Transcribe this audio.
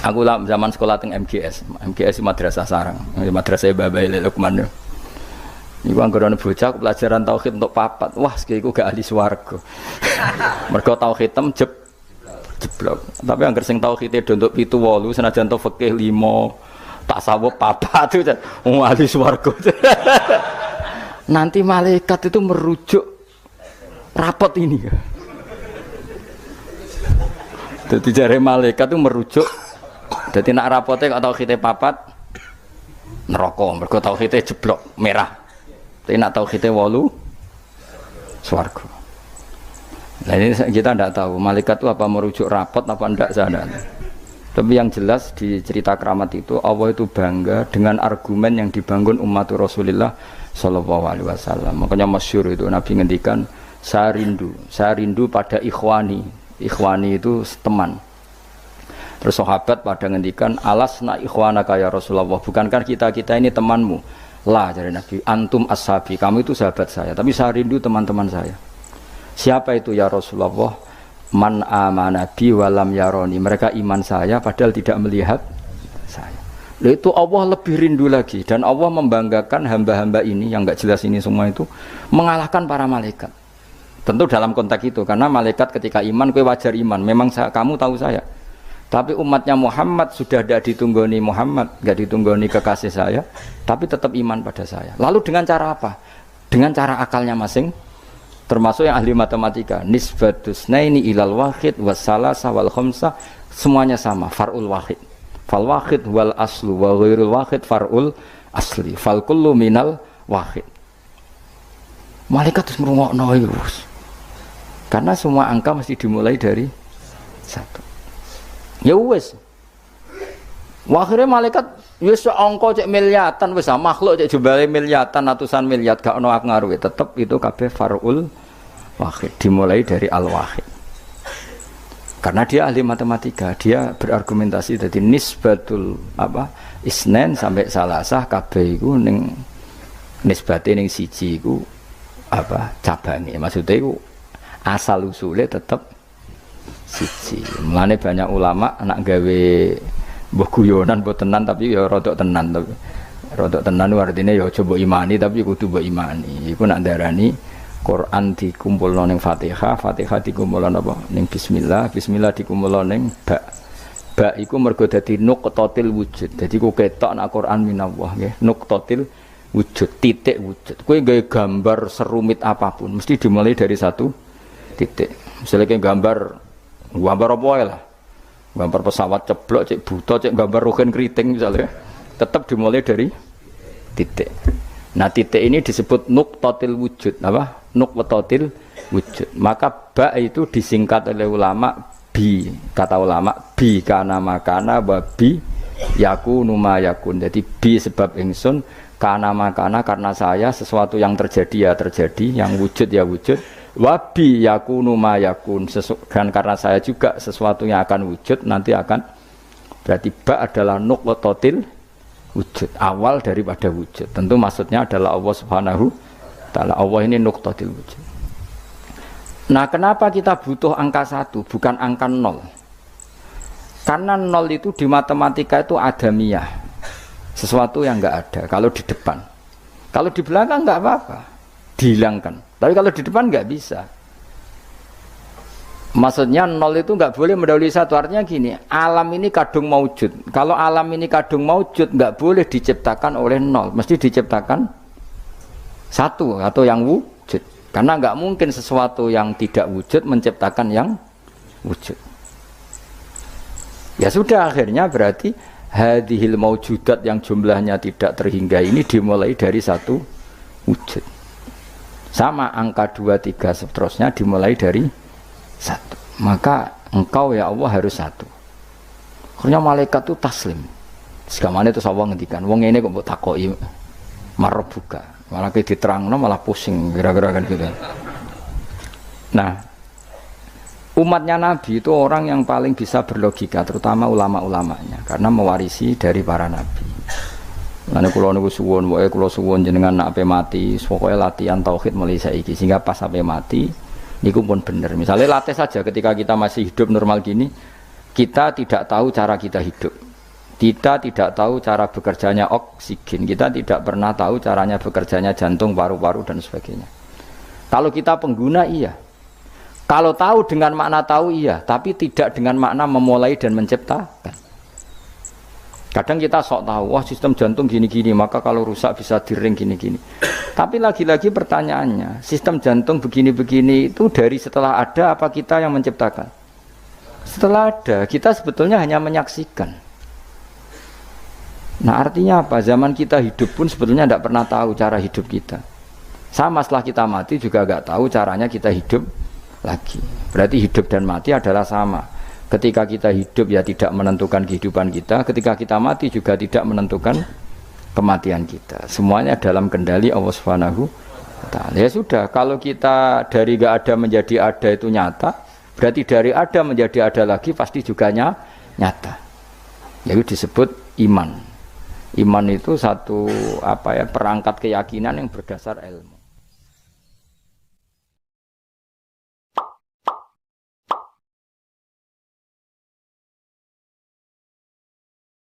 Aku lah zaman sekolah teng MGS Madrasah Sarang, madrasah Babai Lukman. Iku anggere bocah pelajaran tauhid untuk papat. Wah, iku gak ahli swarga. Mergo tauhid jeblok. Tapi angger sing tauhide untuk 7 8 senajan to fikih 5, tasawuf papat itu ahli swarga. Nanti malaikat itu merujuk rapot ini. Jadi jare malaikat itu merujuk. Jadi nak rapote kok tauhide papat neraka, mergo tauhide jeblok merah. Tapi nak tauhide 8 swarga. Nah ini kita tidak tahu malaikat itu apa merujuk rapot apa tidak sana. Tapi yang jelas di cerita keramat itu Allah itu bangga dengan argumen yang dibangun umat Rasulullah Shallallahu Alaihi Wasallam. Makanya masyhur itu Nabi ngendikan saya rindu pada ikhwani. Ikhwani itu teman. Terus sahabat pada ngendikan alasna ikhwanaka ya Rasulullah, bukankah kita ini temanmu? Lah dari Nabi, antum ashabi, kamu itu sahabat saya, tapi saya rindu teman-teman saya. Siapa itu ya Rasulullah? Man amana bi walam yaroni, mereka iman saya padahal tidak melihat saya. Lalu itu Allah lebih rindu lagi, dan Allah membanggakan hamba-hamba ini yang enggak jelas ini semua itu mengalahkan para malaikat. Tentu dalam konteks itu, karena malaikat ketika iman, kowe wajar iman, memang kamu tahu saya. Tapi umatnya Muhammad sudah tidak ditunggoni Muhammad, tidak ditunggoni kekasih saya, tapi tetap iman pada saya. Lalu dengan cara apa? Dengan cara akalnya masing, termasuk yang ahli matematika, nisbatus naini ilal wahid wassalasa wal khamsa, semuanya sama, far'ul wahid. Fal wahid wal aslu wa ghairul wahid far'ul asli. Fal kullu minal wahid. Malaikat terus merungokno iku. Karena semua angka mesti dimulai dari 1. Ya wis. Akhirnya malaikat wis angka cek miliatan wis makhluk cek jumlahe miliatan ratusan miliar gak ono ngaruhe, tetep itu kabeh far'ul wahid, dimulai dari al-wahid. Karena dia ahli matematika, dia berargumentasi dari nisbatul isnen sampai salasah kabeh iku ning nisbate ning siji iku cabange. Maksudnya iku asal usule tetep siji. Mulane banyak ulama nak gawe mbah guyonan mbah tenan tapi ya rodok tenan, tapi rodok tenan artine ya coba imani tapi kudu mbok imani. Iku nak darani Quran dikumpulno ning Fatihah, Fatihah dikumpulno apa ning bismillah, bismillah dikumpulno ning ba. Ba iku mergo dadi nuqtatil wujud. Dadi ku ketok nak Quran minallah nggih, nuqtatil wujud, titik wujud. Kowe gawe gambar serumit apapun mesti dimulai dari satu titik. Misalnya kayak gambar apa ya lah, gambar pesawat ceblok cek buta cek gambar rugen keriting misalnya, tetap dimulai dari titik. Nah titik ini disebut nuqtatil wujud, nuqtatil wujud. Maka ba itu disingkat oleh ulama bi, kata ulama bi kana makana wa bi yakunu ma yakun. Jadi bi sebab ingsun, kana makana karena saya, sesuatu yang terjadi ya terjadi, yang wujud ya wujud. Wabi yakunu ma yakun, dan karena saya juga sesuatu yang akan wujud nanti akan, berarti ba adalah nuqtatil wujud, awal daripada wujud. Tentu maksudnya adalah Allah Subhanahu taala. Allah ini nuqtatil wujud. Nah, kenapa kita butuh angka 1 bukan angka 0? Karena 0 itu di matematika itu adamiyah, sesuatu yang enggak ada kalau di depan. Kalau di belakang enggak apa-apa, dihilangkan. Tapi kalau di depan nggak bisa. Maksudnya 0 itu nggak boleh mendahului 1. Artinya gini, alam ini kadung maujud. Kalau alam ini kadung maujud nggak boleh diciptakan oleh 0, mesti diciptakan 1 atau yang wujud. Karena nggak mungkin sesuatu yang tidak wujud menciptakan yang wujud. Ya sudah, akhirnya berarti hadhil maujudat yang jumlahnya tidak terhingga ini dimulai dari 1 wujud. Sama angka 2, 3 seterusnya dimulai dari 1. Maka engkau ya Allah harus 1. Akhirnya malaikat itu taslim. Segamane itu Allah ngendikan, wong ini kok mbok takoki marbuka. Malah kayak diterangno malah pusing kira-kira kan gitu. Nah, umatnya Nabi itu orang yang paling bisa berlogika, terutama ulama-ulamanya, karena mewarisi dari para nabi. Lalu kalau nunggu suwon, boleh kalau suwon jenengan nak ape mati, pokoknya latihan tauhid mulai saiki, sehingga pas ape mati, niku pun bener. Misalnya latih saja ketika kita masih hidup normal gini, kita tidak tahu cara kita hidup. Kita tidak tahu cara bekerjanya oksigen. Kita tidak pernah tahu caranya bekerjanya jantung, paru-paru dan sebagainya. Kalau kita pengguna iya. Kalau tahu dengan makna tahu iya, tapi tidak dengan makna memulai dan menciptakan. Kadang kita sok tahu, wah sistem jantung gini-gini, maka kalau rusak bisa diring gini-gini. Tapi lagi-lagi pertanyaannya, sistem jantung begini-begini itu dari setelah ada apa kita yang menciptakan? Setelah ada, kita sebetulnya hanya menyaksikan. Nah artinya apa? Zaman kita hidup pun sebetulnya tidak pernah tahu cara hidup kita. Sama setelah kita mati juga nggak tahu caranya kita hidup lagi. Berarti hidup dan mati adalah sama. Ketika kita hidup ya tidak menentukan kehidupan kita, ketika kita mati juga tidak menentukan kematian kita. Semuanya dalam kendali Allah Subhanahu wa ta'ala. Ya sudah, kalau kita dari nggak ada menjadi ada itu nyata, berarti dari ada menjadi ada lagi pasti juga nyata. Jadi disebut iman. Iman itu satu perangkat keyakinan yang berdasar ilmu.